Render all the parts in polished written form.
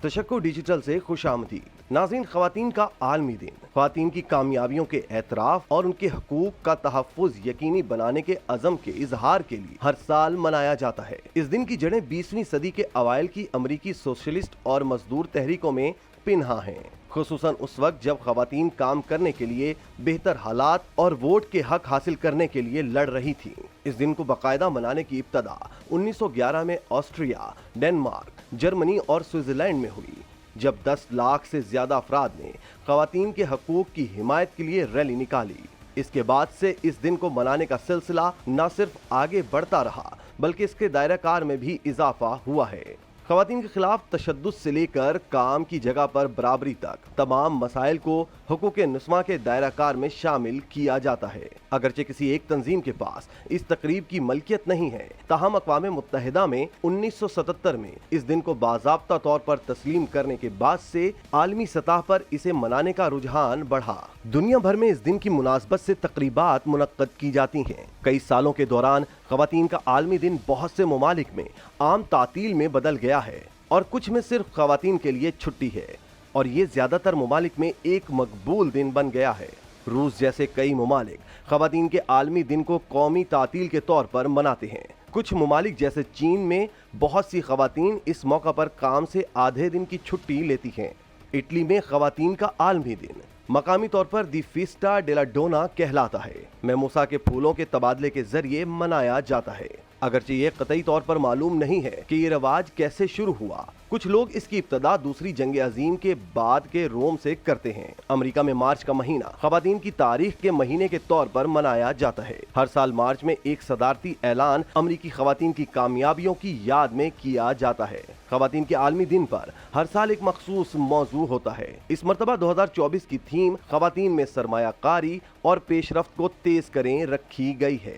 तशक्कुर digital से खुशामदीद। नाज़रीन, ख़वातीन का आलमी दिन ख़वातीन की कामयाबियों के एतराफ़ और उनके हकूक़ का तहफ़्फ़ुज़ यकीनी बनाने के अज़म के इजहार के लिए हर साल मनाया जाता है। इस दिन की जड़ें 20वीं सदी के अवाइल की अमरीकी सोशलिस्ट और मजदूर तहरीकों में पिन्हा हैं, खुसूसन उस वक्त जब ख़वातीन काम करने के लिए, बेहतर हालात और वोट के हक हासिल करने के लिए लड़ रही थीं। इस दिन को बाकायदा मनाने की इब्तदा 1911 में ऑस्ट्रिया, डेनमार्क, जर्मनी और स्विट्ज़रलैंड में हुई, जब 10 लाख से ज्यादा अफराद ने ख़वातीन के हकूक़ की हिमायत के लिए रैली निकाली। इसके बाद से इस दिन को मनाने का सिलसिला न सिर्फ आगे बढ़ता रहा, बल्कि इसके दायरा कार में भी इजाफा हुआ है। ख़वातीन के खिलाफ तशद्दुद से लेकर काम की जगह पर बराबरी तक तमाम मसाइल को हुकूक़े निस्वा के दायरा कार में शामिल किया जाता है। अगरचे किसी एक तंजीम के पास इस तकरीब की मलकियत नहीं है, ताहम अक़वाम मुत्तहिदा में 1977 में इस दिन को बाज़ाब्ता तौर पर तस्लीम करने के बाद से आलमी सतह पर इसे मनाने का रुझान बढ़ा। दुनिया भर में इस दिन की मुनासबत से तकरीबात मुनक्कद की जाती हैं। कई सालों के दौरान ख़वातीन का आलमी दिन बहुत से ममालिक में आम तातील में बदल गया है और कुछ में सिर्फ ख़वातीन के लिए छुट्टी है, और ये ज्यादातर ममालिक में एक मकबूल दिन बन गया है। रूस जैसे कई ममालिक ख़वातीन के आलमी दिन को कौमी तातील के तौर पर मनाते हैं। कुछ ममालिक जैसे चीन में बहुत सी ख़वातीन इस मौका पर काम से आधे दिन की छुट्टी लेती हैं। इटली में ख़वातीन का आलमी दिन मकामी तौर पर दी फिस्टा डेला डोना कहलाता है। मेमोसा के फूलों के तबादले के जरिए मनाया जाता है। अगरचे ये कतई तौर पर मालूम नहीं है कि ये रवाज कैसे शुरू हुआ। कुछ लोग इसकी इब्तदा दूसरी जंग अजीम के बाद के रोम से करते हैं। अमेरिका में मार्च का महीना ख़वातीन की तारीख के महीने के तौर पर मनाया जाता है। हर साल मार्च में एक सदारती ऐलान अमेरिकी ख़वातीन की कामयाबियों की याद में किया जाता है। ख़वातीन के आलमी दिन पर हर साल एक मखसूस मौजू होता है। इस मरतबा 2024 की थीम ख़वातीन में सरमायाकारी और पेशरफ्त को तेज करें रखी गई है,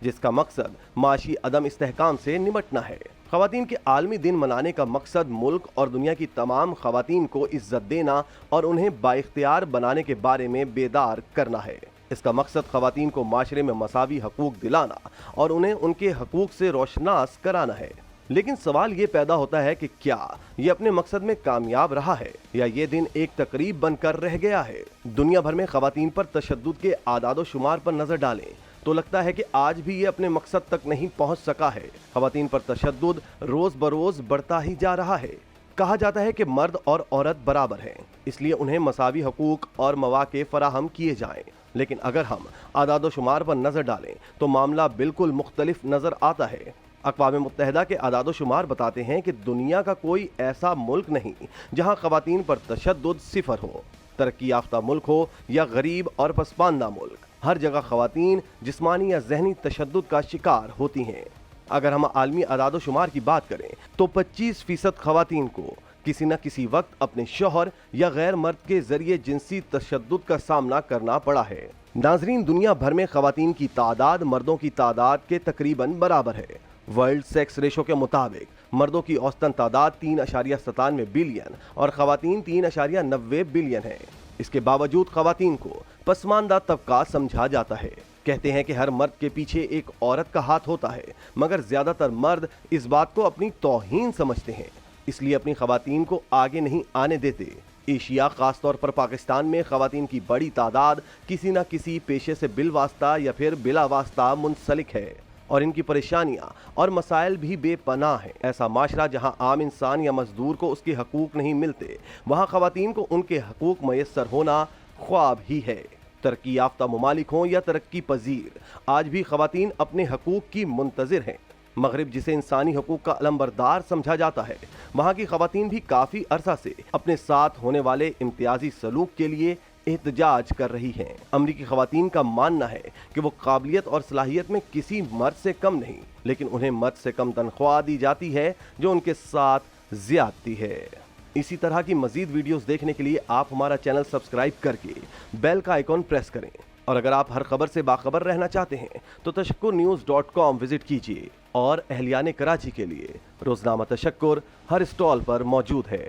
जिसका मकसद माशी अदम इस्तेहकाम से निमटना है। ख़वातीन के आलमी दिन मनाने का मकसद मुल्क और दुनिया की तमाम ख़वातीन को इज्जत देना और उन्हें बाइख्तियार बनाने के बारे में बेदार करना है। इसका मकसद ख़वातीन को माशरे में मसावी हकूक़ दिलाना और उन्हें उनके हकूक़ से रोशनास कराना है। लेकिन सवाल ये पैदा होता है कि क्या ये अपने मकसद में कामयाब रहा है या ये दिन एक तकरीब बनकर रह गया है। दुनिया भर में ख़वातीन पर तशद्दुद के आदादो शुमार पर नज़र डालें तो लगता है कि आज भी ये अपने मकसद तक नहीं पहुंच सका है। ख़वातीन पर तशद्दुद रोज़ बरोज़ बढ़ता ही जा रहा है। कहा जाता है कि मर्द और औरत बराबर हैं, इसलिए उन्हें मसावी हकूक़ और मौक़े फराहम किए जाएं। लेकिन अगर हम आदादो शुमार पर नज़र डालें तो मामला बिल्कुल मुख्तलिफ नज़र आता है। अक़वाम मुत्तहिदा के आदादो शुमार बताते हैं कि दुनिया का कोई ऐसा मुल्क नहीं जहाँ ख़वातीन पर तशद्दुद सिफर हो। तरक्की याफ्ता मुल्क हो या गरीब और पसमानदा मुल्क, हर जगह ख़वातीन जिस्मानी या ज़हनी तशद्दुद का शिकार होती हैं। अगर हम आलमी अदादो शुमार की बात करें तो 25% ख़वातीन को किसी न किसी वक्त अपने शौहर या गैर मर्द के जरिए जिनसी तशद्दुद का सामना करना पड़ा है। नाजरीन, दुनिया भर में ख़वातीन की तादाद मर्दों की तादाद के तकरीबन बराबर है। वर्ल्ड सेक्स रेशो के मुताबिक मर्दों की औसतन तादाद 3.97 बिलियन और ख़वातीन 3.90 बिलियन है। इसके बावजूद ख़वातीन को पसमानदा तबका समझा जाता है। कहते हैं कि हर मर्द के पीछे एक औरत का हाथ होता है, मगर ज़्यादातर मर्द इस बात को अपनी तौहीन समझते हैं, इसलिए अपनी ख़वातीन को आगे नहीं आने देते। एशिया, ख़ास तौर पर पाकिस्तान में ख़वातीन की बड़ी तादाद किसी न किसी पेशे से बिलवास्ता या फिर बिला वास्ता मुंसलिक है और इनकी परेशानियां और मसाइल भी बेपनाह हैं। ऐसा माशरा जहां आम इंसान या मजदूर को उसके हकूक़ नहीं मिलते, वहां ख़वातीन को उनके हकूक़ मयस्सर होना ख्वाब ही है। तरक्की याफ्ता ममालिक हों या तरक्की पजीर, आज भी ख़वातीन अपने हकूक़ की मुंतज़िर हैं। मगरिब, जिसे इंसानी हकूक़ का अलंबरदार समझा जाता है, वहाँ की ख़वातीन भी काफ़ी अरसा से अपने साथ होने वाले इम्तियाजी सलूक के लिए एहतजाज कर रही हैं। अमरीकी ख़वातीन का मानना है कि वो काबिलियत और सलाहियत में किसी मर्द से कम नहीं, लेकिन उन्हें मर्द से कम तनख्वाह दी जाती है जो उनके साथ ज़्यादती है। इसी तरह की मज़ीद वीडियोस देखने के लिए आप हमारा चैनल सब्सक्राइब करके बेल का आइकॉन प्रेस करें, और अगर आप हर खबर से बाखबर रहना चाहते हैं तो तशक्कुरन्यूज़.com विजिट कीजिए और अहलियाने कराची के लिए रोज़नामा तशक्कुर हर स्टॉल पर मौजूद है।